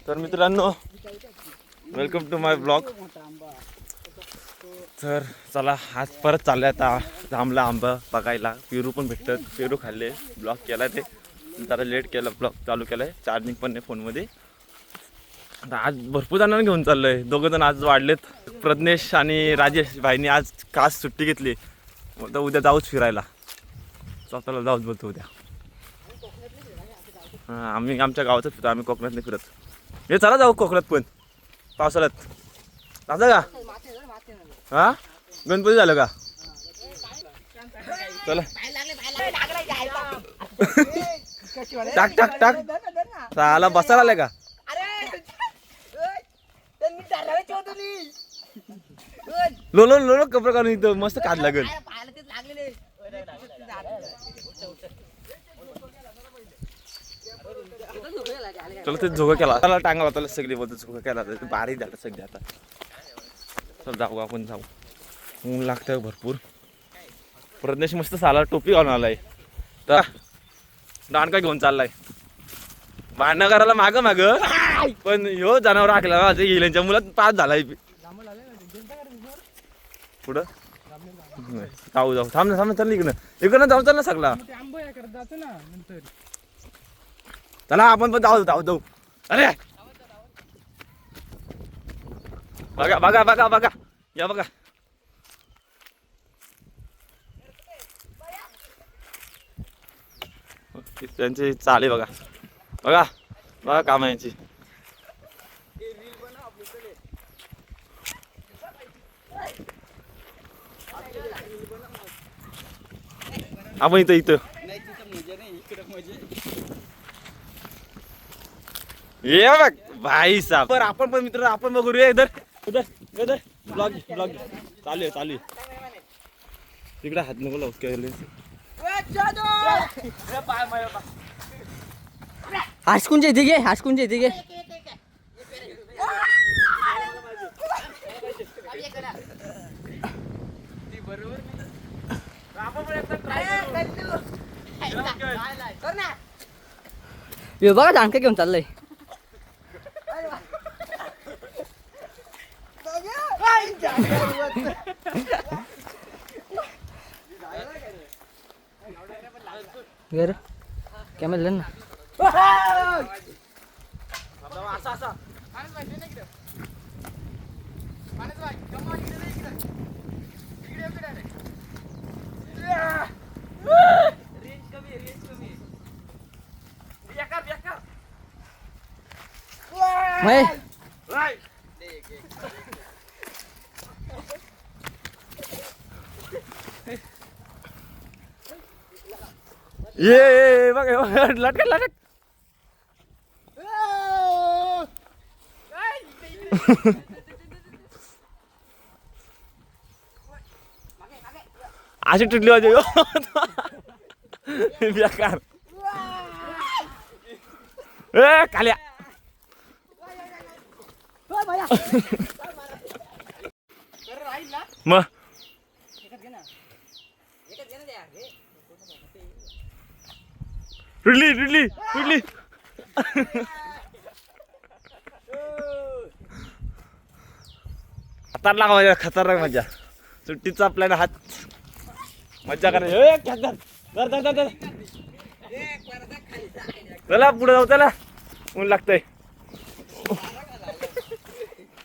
तर मित्रांनो, welcome to my blog. तर चला, आज परत चाललंय आता जांभळा आंबा बघायला. पेरू पण भेटतात, पेरू खाल्ले. ब्लॉग केला ते जरा लेट केला, ब्लॉग चालू केलाय. चार्जिंग पण नाही फोनमध्ये. आज भरपूर जणांना घेऊन चाललोय. दोघं जण आज वाढलेत, प्रज्ञेश आणि राजेश भाईनी आज खास सुट्टी घेतली. आता उद्या जाऊच फिरायला. स्वतःला जाऊच बोलतो उद्या. हां, आम्ही आमच्या गावातच फिरतो, आम्ही कोकणात नाही फिरत. हे चला जाऊ कोकणात पण पावसाळ्यात. जाता का? हा, गणपती झालं का? चला टाक टाक टाक. साला बसायला आलाय का? लोलो लोलो कपडे काढून इथं मस्त काढ लागेल. चला ते झोका केला, त्याला टांगा होता सगळी बद्दल झोका केला. बारीक झालं सगळी. आता चल जाऊ, आपण जाऊ. ऊन लागतंय भरपूर. प्रज्ञेश मस्त साला टोपी घालून आलाय. तर दांडका घेऊन चाललाय भांडणं करायला माग माग. पण ह्यो जनावर राखला येल्यांच्या मुलात पास झालाय. पुढं जाऊ जाऊ. थांब ना थांब ना, चल इकडनं इकडनं जाऊ. चल ना सगळा चला, आपण पण जाऊ जाऊ जाऊ. अरे बघा बघा बघा बघा, या बघा. त्यांची चाले बघा बघा बघा काम आहे यांची. आपण इथं इथं ये बघ भाई साहब. पर आपण पण मित्र, आपण बघूया इधर उधर उधर. ब्लॉग ब्लॉग चालू आहे चालू आहे. तिकडे हात नको लावू केले. हासकुंच्या इथे घे, हासकुंच्या इथे घे. हे बघा दांडका घेऊन चाललंय. घर कॅमेरा ना. ये बघ लटक लटक. अशी तुटली होती बेकार. ए काल्या मग रुडली रुडली रुडली. खतरनाक मजा, खतरनाक मजा. सुट्टीचा आपल्याला हात मज्जा करायची. चला पुढे जाऊ. चला, ऊन लागतंय.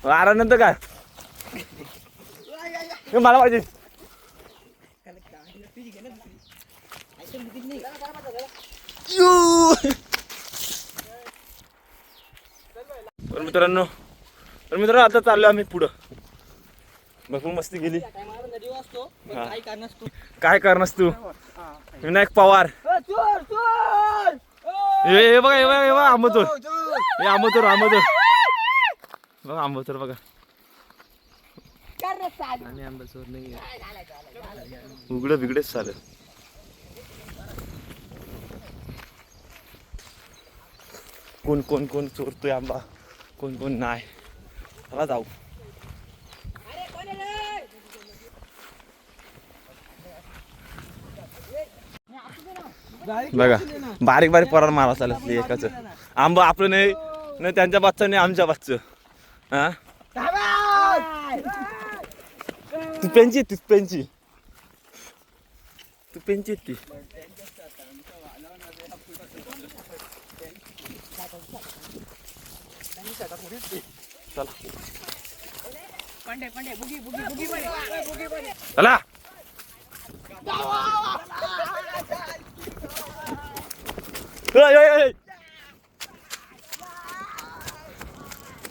आरानंतर काय मला पाहिजे. मित्रांनो आता चाललो आम्ही पुढं. भरपूर मस्ती गेली. काय करणारस तू? विनायक पवार. हे बघा हे बघा हे बघा आंबतोर. हे आंबतोर आंबतोर बघा, आंबतोर बघा. उघडं बिघडेच चालेल. कोण कोण कोण चोरतोय आंबा, कोण कोण नाही. चला जाऊ. बघा बारीक बारीक परार मारा चालत एकाच आंबा आपलं नाही. नाही त्यांच्या बादचं नाही आमच्या बादचं. हा तू पेंची ती चला चला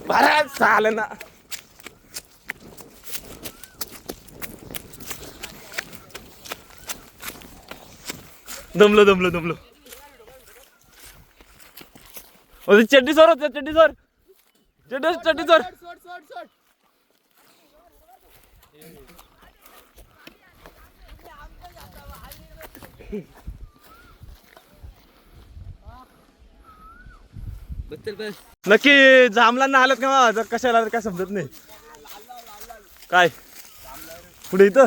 बरं चालेल ना. दमलो चड्डी सोर चड्डी सोर नक्की जामला ना आलं का जर कशाला काय समजत नाही. काय पुढे इथं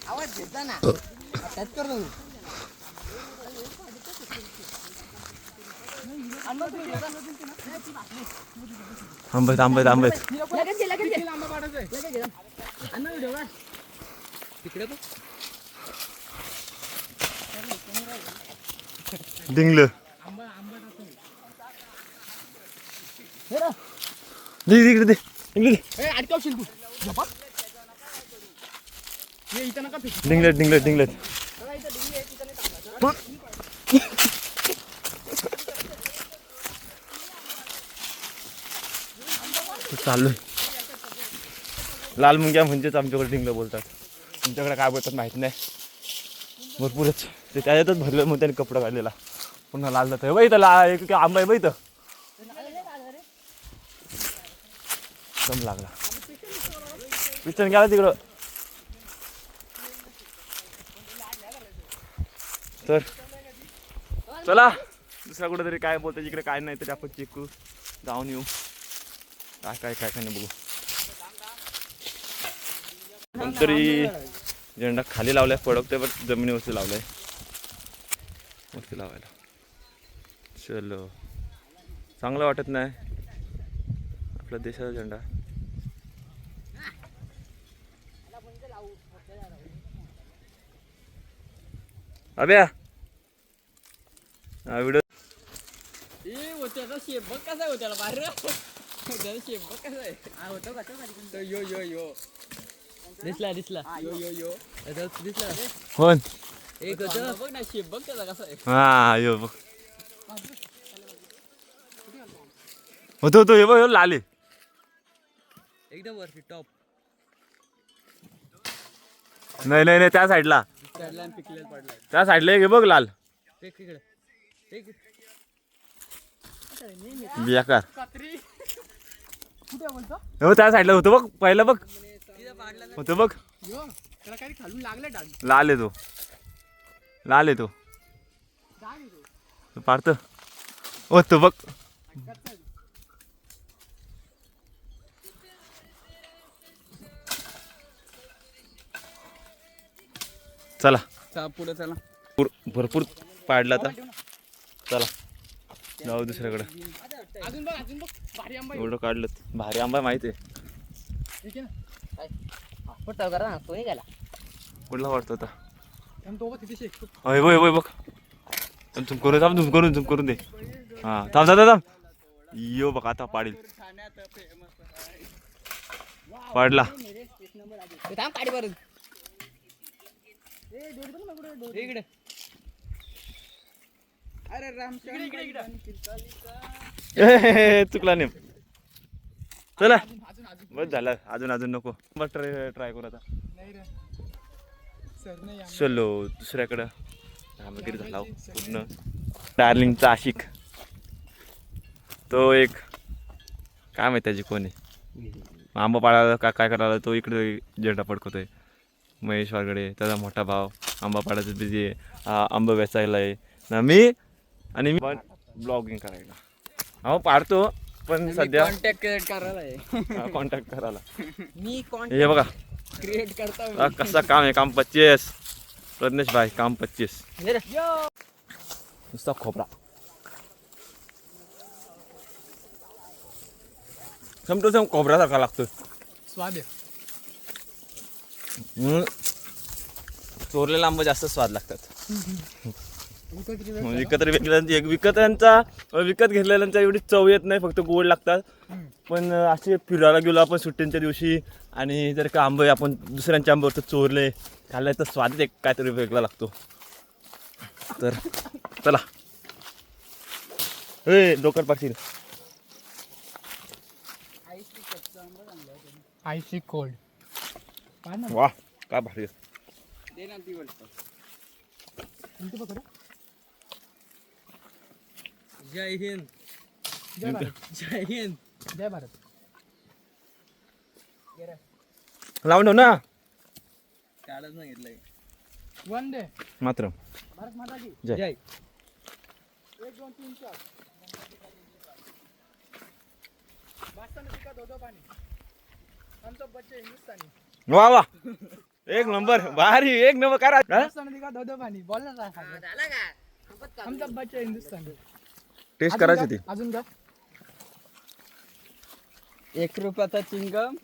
आवाज घेतला ना आंबेत डिंगल दे डिंगलेट चाललोय. लाल मुंग्या म्हणजेच आमच्याकडे डिंगलं बोलतात. तुमच्याकडे काय बोलतात माहित नाही. भरपूरच ते त्याच्यातच भरलं मग त्याने कपडा काढलेला पुन्हा लाल जात बाई. तर एक आंबा आहे बाई. तर कम लागला पिस्टन गेला तिकडं. तर चला दुसरा कुठं तरी काय बोलतं इकडे काय नाही तरी आपण चेक करू जाऊन येऊ काय नाही बघू. नंतरी झेंडा खाली लावलाय फडकतोय पण जमिनीवरती लावलाय वरती लावायला. चलो चांगलं वाटत नाही आपला देशाचा झेंडा. अभ्या व्हिडिओ शेप बघ कसा आहे होत्याला बाहेर शेप बघ कसा आहे होतो का यो दिसला दिसला कोण एक होतं बघ ना शेप बघ त्याचा कसा आहे. हा यो बघ होतो हे बघ लाले एकदम वरती टॉप. नाही त्या साईडला त्या साईडला एक बघ लाल बेकार हो त्या साईडला होतं बघ पहिलं बघ होतं बघ लाल येतो पाडत होतं बघ. चला पुढे चला भरपूर पाडला आता. चला जाऊ दुसऱ्याकडे. एवढं काढलं भारी आंबा माहिती आहे कुठला वाटतो आता. होय बघ झुम करून दे. हा थांब यो बघ आता पाडला चुकला नेम. चला बस झालं अजून नको ट्राय करू आता. चलो दुसऱ्याकडं रामगिरी झाला पूर्ण. डार्लिंगचा आशिक तो एक काय माहिती त्याची कोणी आंबा पाडायला काय करायला तो इकडे झेंडा फडकवतोय. महेश वारगडे त्याचा मोठा भाव आंबा पाडायचं बिझी आहे. आंबा वेचायला आहे ना मी आणि मी पण ब्लॉगिंग करायला. हो पाडतो पण सध्या कॉन्टॅक्ट करायला मी हे बघा क्रिएट करता कसं काम आहे काम 25 प्रज्ञेश भाई काम 25 नुसता खोबरा सेम टू सेम खोबऱ्यासारखा लागतोय स्वाद आहे. चोरलेला आंबा जास्त स्वाद लागतात. विकत विकत घेतलेल्यांचा एवढी चव येत नाही, फक्त गोड लागतात. पण असे फिरायला गेलो आपण सुट्ट्यांच्या दिवशी आणि जर का आंबे आपण दुसऱ्यांच्या आंब्यावर चोरले खाल्ले तर स्वाद एक काहीतरी वेगळा लागतो. तर चला डोकर पाठील आयसी कोल्ड. वा काय भारी आहे. जय हिंद. जय भारत. जय हिंद. जय भारत. लावून ठेव ना काढच सांगितलंय. वंदे मात्र भारत माता की जय. जय. 1 2 3 4 बासमती का दो पानी. हम सब बच्चे हिंदुस्तानी. वा वा एक नंबर भारी एक नंबर करा. बासमती का दो पानी. बोल ना झाला का. हम सब बच्चे हिंदुस्तानी. टेस्ट करायची ती. अजून का 1 रुपयाचा चिंगम.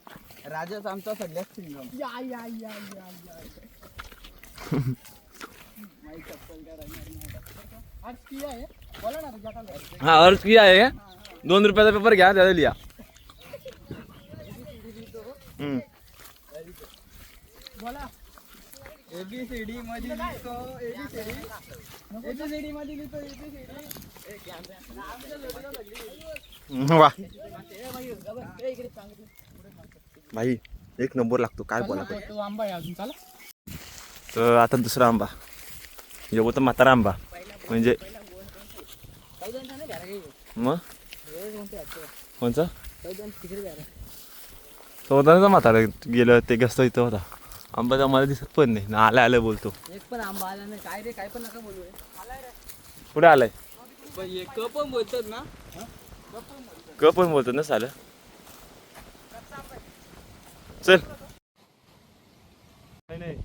राजाच आमचा सगळ्यात चिंगम. या या या या या. माई चप्पल का आज किया है. बोला ना तुझ्या का. हा अर्ज किया आहे 2 रुपयाचा पेपर घ्या त्याला लिहा. बोला एबीसीडी मध्ये लिहितो. एबीसीडी मध्ये लिहितो. वा भाई एक नंबर लागतो काय बोला. तो आंबा आहे अजून. चला तर आता दुसरा आंबा येऊ तर म्हातारा आंबा म्हणजे मग कोणचा चौदाचा म्हातारा गेलं ते गस्त इथं होता. आंबा तर मला दिसत पण नाही ना. आलं बोलतो. एक पण आंबा आला नाही. काय रे काय पण नका बोलू. पुढे आलाय क पण बोलतात ना. क पण बोलतो ना सालं. चल नाही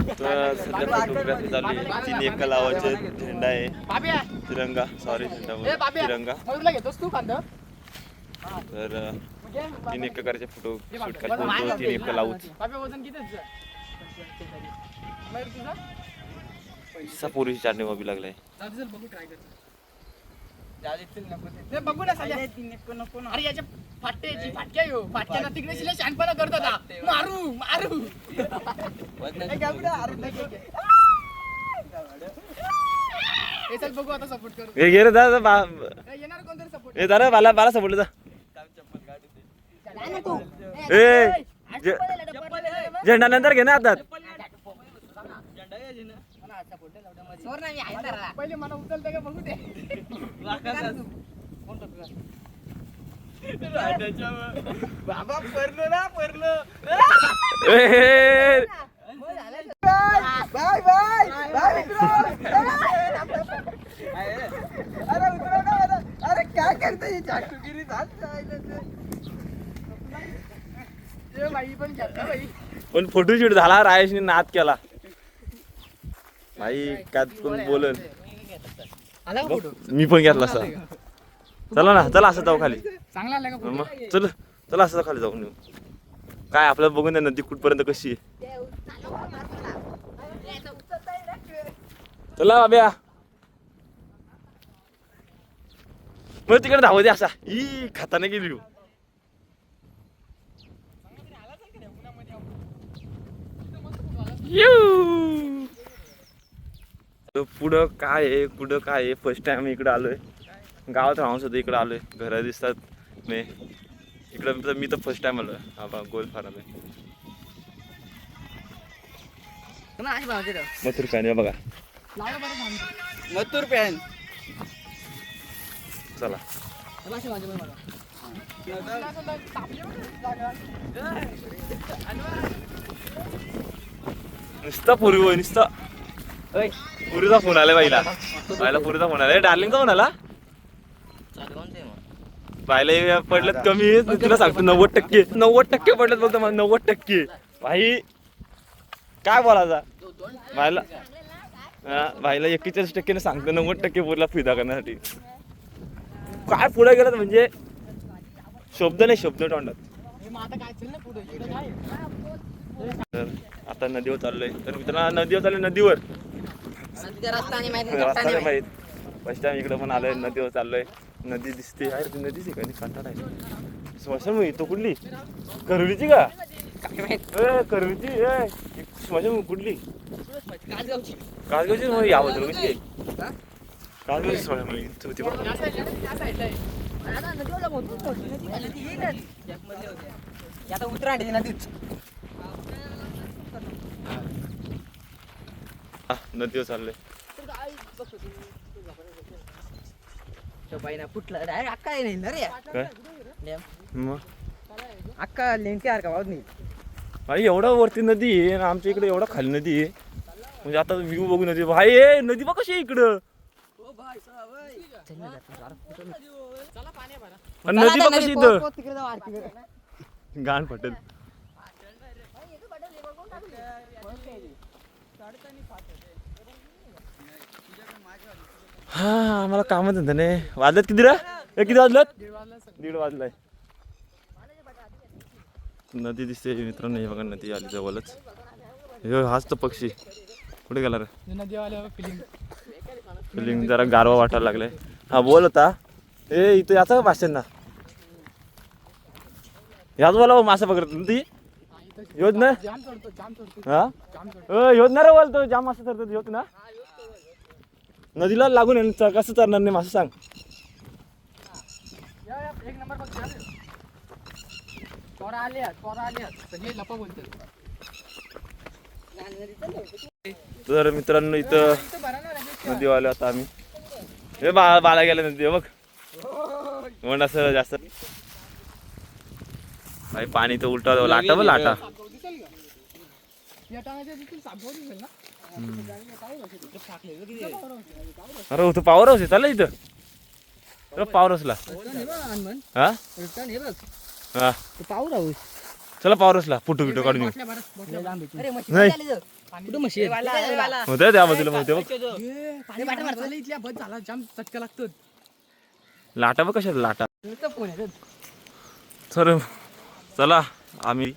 तर सध्या फोटोग्राफी चालू आहे. 3 एका लावाचे झेंडा आहे. तिरंगा सॉरी झेंडा तिरंगा. घेतोस तू कांदा. तर 3 एका करायचे फोटो शूट करायचे. 3 एका लावूच वजन किती पोरीची चाटणी वाबी लागलाय. बघू ना अरे याच्या फाटक्याची फाटक्या येऊ फाटक्याला तिकडे शिले शानपणा करत होता. मारू मारू हे चल बघू आता सपोर्ट करू. हे घे रे दादा येणार कोणतरी सपोर्ट. हे दादा मला सपोर्ट जा. ए झेंडा नंतर घे ना आता. पहिले मला उचलते का बघू दे. बाबा परलो ना परलो. बाय बाय बाय अरे उतरा ना. अरे काय करते ही चाटुगिरी. बाई पण भाई पण फोटोशूट झाला. रायशने नाद केला भाई. काय कोण बोलन. मी पण घेतला असं. चला ना चला असं जाऊ खाली. चांगला आला का मग चल चला असं खाली जाऊन येऊ. काय आपल्याला बघून द्या नदी कुठपर्यंत कशी आहे. चला बाब्या मग तिकडे धावू दे. असा ही खाताना गेली. पुढं काय आहे फर्स्ट टाइम इकडं आलोय. गावात राहून सुद्धा इकडं आलोय. घरं दिसतात मी इकडं. मी तर फर्स्ट टाइम आलोय. हा गोल फार आलोय. मथुर पॅन बघा. मथुर पॅन चला नुसता पूर्वी नुसता पुरीचा फोन आलाय बाईला. पुरीचा फोन आलाय. डार्लिंगचा फोन आला. व्हायला पडलं कमी आहे, तुला सांगतो 90% पडलं फक्त मला 90%. भाई काय बोलायचा व्हायला, भाईला 41% सांगतो 90% बोलला फिदा करण्यासाठी. काय पुढे गेलं म्हणजे शब्द नाही, शब्द तोंडात. तर आता नदीवर चाललोय, तर मित्रांनो नदीवर चाललोय, नदीवर रस्ता नाही माहित. फर्स्ट टाइम इकडे पण आलोय, नदीवर चाललोय. नदी दिसते आहे, ती नदीच आहे का कंटाळा आहे. स्मशानभूमी तो कुठली, करवीची का करवीची स्मशानभूमी कुठली, कासगावची मग याबद्दल कशी आहे कासगावची स्मशानभूमी होती बघ. नदीवर चाललोय. फुटलं डायरेक्ट अक्का नाही ना रे, काय मग अक्का लेंटी का भाऊ नाही. भाई एवढा वरती नदी आहे आणि आमच्या इकडे एवढा खाली नदी आहे. म्हणजे आता व्ह्यू बघू नदी, भाई ए नदी बघ कशी आहे इकडं. नदी बघ कशी इथं गाण फटेल. हा आम्हाला कामच धंदा नाही. वाजलेत किती रे, किती वाजलेत, 1:30 वाजलाय. नदी दिसते मित्रांनो, हे बघा नदी आली जवळच. हे हाच तो पक्षी कुठे गेला रे. फिलिंग जरा गारवा वाटायला लागलाय. हा बोल होता ए इथं याचा का भाषण ना, याच बोला मासा पकडत ती योज ना. हा योज ना रे बोलतो जाम मासा धरतो योज ना. नदीला लागून आहे कसं तरणार नाही मासा सांग. एक नंबर बघ तर मित्रांनो इथं नदीवाले आता आम्ही हे बाळा गेला नदी बघ म्हणून असं जास्त. भाई पाणी तर उलटा लाटा बघ लाटा. अरे होतं पावर हाऊस आहे चाललं इथं पावर हाऊसला. हा हा चला पावर हाऊसला फोटो बिटो काढून येऊ. नाही होत्या त्या बाजूला मग चटका लागतो लाटा बघ कशा लाटा. तर चला आम्ही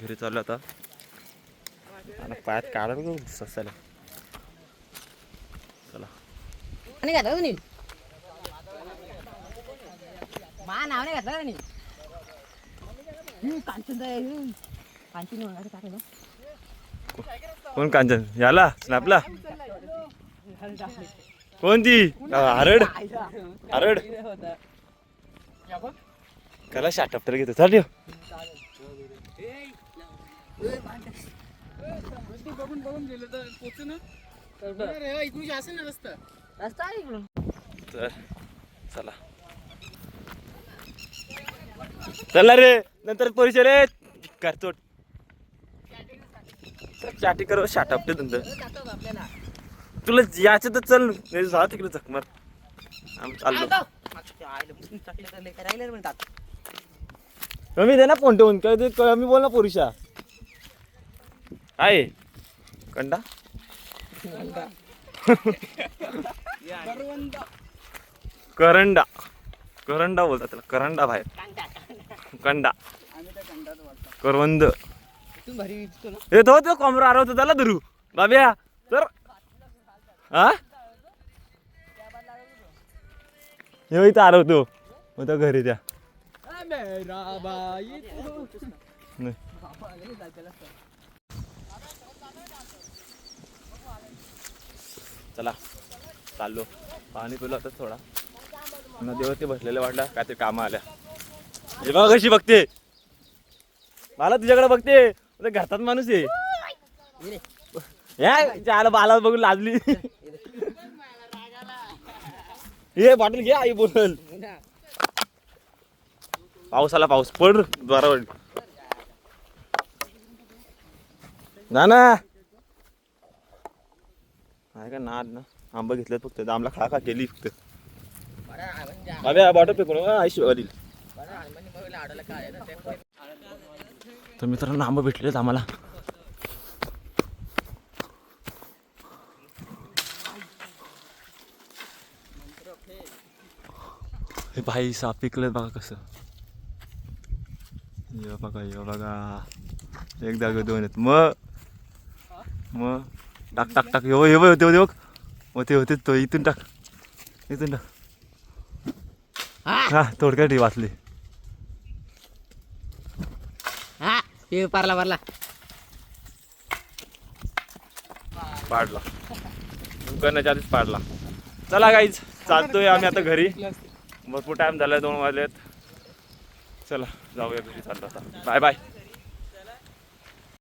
घरी चाललो आता. पायात काढा बघ ससायला. चला नाही घातला तुम्ही मा नाव नाही घातलं नाही. कोण कांचन याला स्नॅपला कोणती हरड हरड कला शाटप्टर घेतो चाल. तर चला चला रे नंतर परिचय रे करतो चाटी कर शाटपते नंतर तुला याच्या तर चल जा तिकडे जखमार आम्ही चाललो. कमी दे ना फोन ठेवून काय ते कमी बोल ना पुरुषा. आहे कंडा करंडा करंडा बोलतात त्याला करंडा बाहेर कंडा करवंद हे तो कमरा आरवतो त्याला धरू बाब्या तर हा हे इथं आरवतो मग तो घरी त्या चला चाललो. पाणी पिलं होतं थोडा नदीवरती बसलेलं वाटलं काय ते कामं आल्या. हे बघ कशी बघते मला तुझ्याकडे बघते घरतात माणूस आहे या आला बाला बघून लाजली. हे बॉटल घे आई बोल. पाऊस आला पाऊस पड द्वारावर ना ना आहे का नाद ना आंबा घेतलं फक्त आमला खा खा केली फक्त बाबा बॉटल फेकून आईशी वडील. तर मित्रांनो आंबे भेटलेत आम्हाला. हे भाई साप पिकलेत बघा कसं. ये बघा एक जागे दोन आहेत. मग टाक टाक टाक होते होते तो इथून टाक हा थोडक्यात वाचली. पारला पाडला करण्याच्या आधीच पाडला. चला गाईज चालतोय आम्ही आता घरी. भरपूर टाइम झालाय 2 वाजलेत. चला जाऊया घरी. चालतो आता. Bye bye.